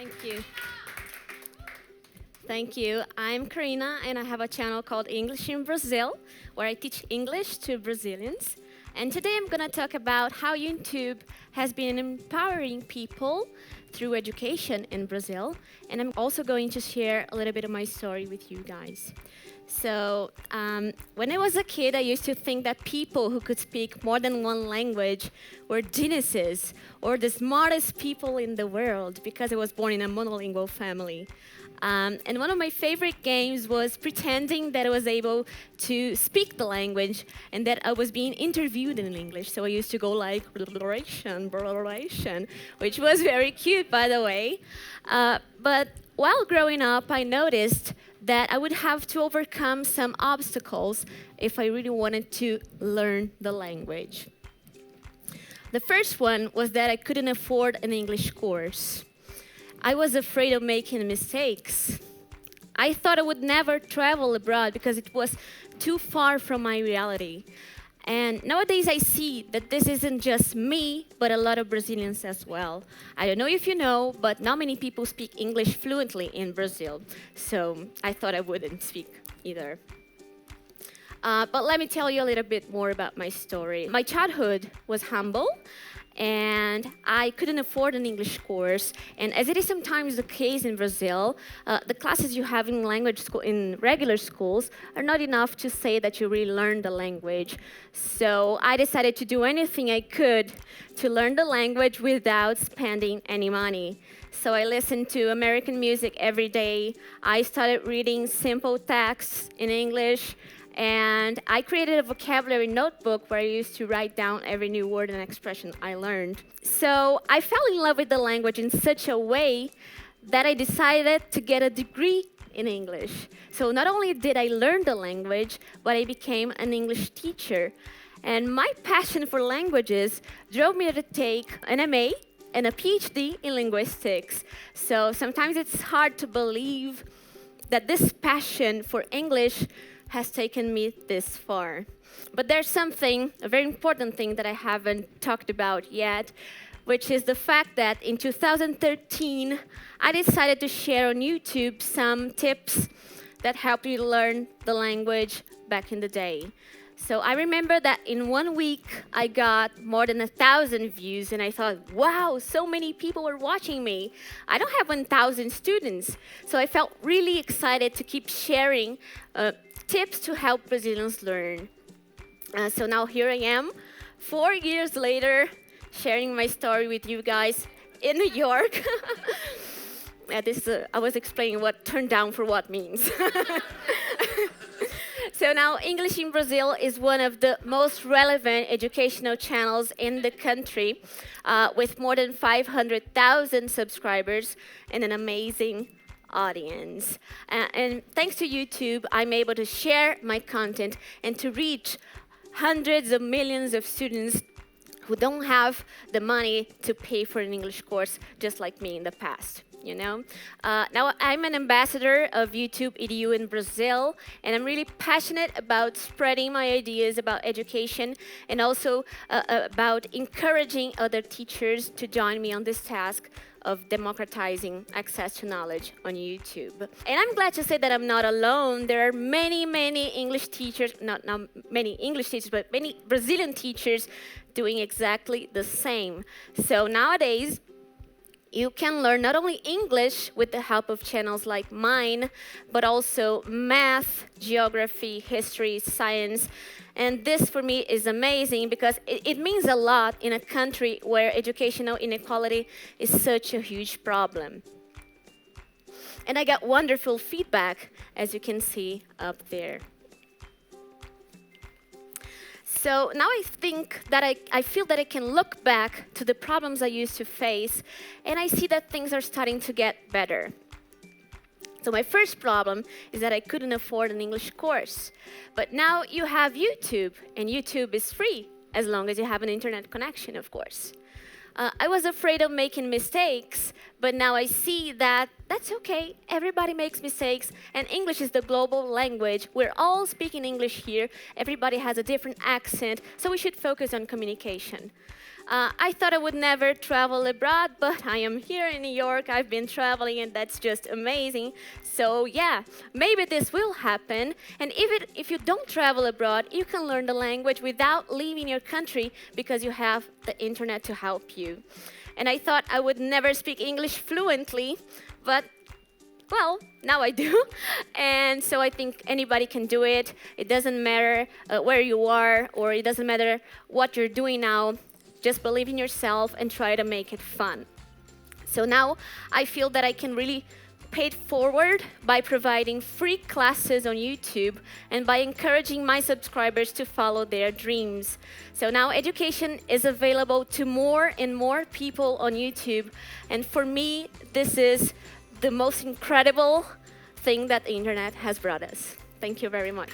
Thank you. Thank you. I'm Carina, and I have a channel called English in Brazil, where I teach English to Brazilians. And today I'm going to talk about how YouTube has been empowering people through education in Brazil. And I'm also going to share a little bit of my story with you guys. So, when I was a kid, I used to think that people who could speak more than one language were geniuses or the smartest people in the world because I was born in a monolingual family. And one of my favorite games was pretending that I was able to speak the language and that I was being interviewed in English. So I used to go like, which was very cute, by the way. But while growing up, I noticed that I would have to overcome some obstacles if I really wanted to learn the language. The first one was that I couldn't afford an English course. I was afraid of making mistakes. I thought I would never travel abroad because it was too far from my reality. And nowadays I see that this isn't just me, but a lot of Brazilians as well. I don't know if you know, but not many people speak English fluently in Brazil. So I thought I wouldn't speak either. But let me tell you a little bit more about my story. My childhood was humble, and I couldn't afford an English course. And as it is sometimes the case in Brazil, the classes you have in language school, in regular schools, are not enough to say that you really learned the language. So I decided to do anything I could to learn the language without spending any money. So I listened to American music every day. I started reading simple texts in English. And I created a vocabulary notebook where I used to write down every new word and expression I learned. So I fell in love with the language in such a way that I decided to get a degree in English. So not only did I learn the language, but I became an English teacher. And my passion for languages drove me to take an MA and a PhD in linguistics. So sometimes it's hard to believe that this passion for English has taken me this far. But there's something, a very important thing that I haven't talked about yet, which is the fact that in 2013, I decided to share on YouTube some tips that helped me learn the language back in the day. So I remember that in 1 week, I got more than 1,000 views, and I thought, wow, so many people were watching me. I don't have 1,000 students. So I felt really excited to keep sharing tips to help Brazilians learn. So now here I am, 4 years later, sharing my story with you guys in New York. I was explaining what turn down for what means. So now English in Brazil is one of the most relevant educational channels in the country, with more than 500,000 subscribers and an amazing audience. And thanks to YouTube, I'm able to share my content and to reach hundreds of millions of students who don't have the money to pay for an English course, just like me in the past. You know, now I'm an ambassador of YouTube EDU in Brazil, and I'm really passionate about spreading my ideas about education and also about encouraging other teachers to join me on this task of democratizing access to knowledge on YouTube. And I'm glad to say that I'm not alone. There are many English teachers, not many English teachers, but many Brazilian teachers doing exactly the same. So nowadays, you can learn not only English with the help of channels like mine, but also math, geography, history, science. And this for me is amazing because it means a lot in a country where educational inequality is such a huge problem. And I got wonderful feedback, as you can see up there. So now I think that I feel that I can look back to the problems I used to face, and I see that things are starting to get better. So my first problem is that I couldn't afford an English course. But now you have YouTube, and YouTube is free, as long as you have an internet connection, of course. I was afraid of making mistakes, but now I see that that's okay. Everybody makes mistakes, and English is the global language. We're all speaking English here. Everybody has a different accent, so we should focus on communication. I thought I would never travel abroad, but I am here in New York. I've been traveling, and that's just amazing. So yeah, maybe this will happen. And if you don't travel abroad, you can learn the language without leaving your country because you have the internet to help you. And I thought I would never speak English fluently, but well, now I do. And so I think anybody can do it. It doesn't matter where you are, or it doesn't matter what you're doing now. Just believe in yourself and try to make it fun. So now I feel that I can really pay it forward by providing free classes on YouTube and by encouraging my subscribers to follow their dreams. So now education is available to more and more people on YouTube. And for me, this is the most incredible thing that the internet has brought us. Thank you very much.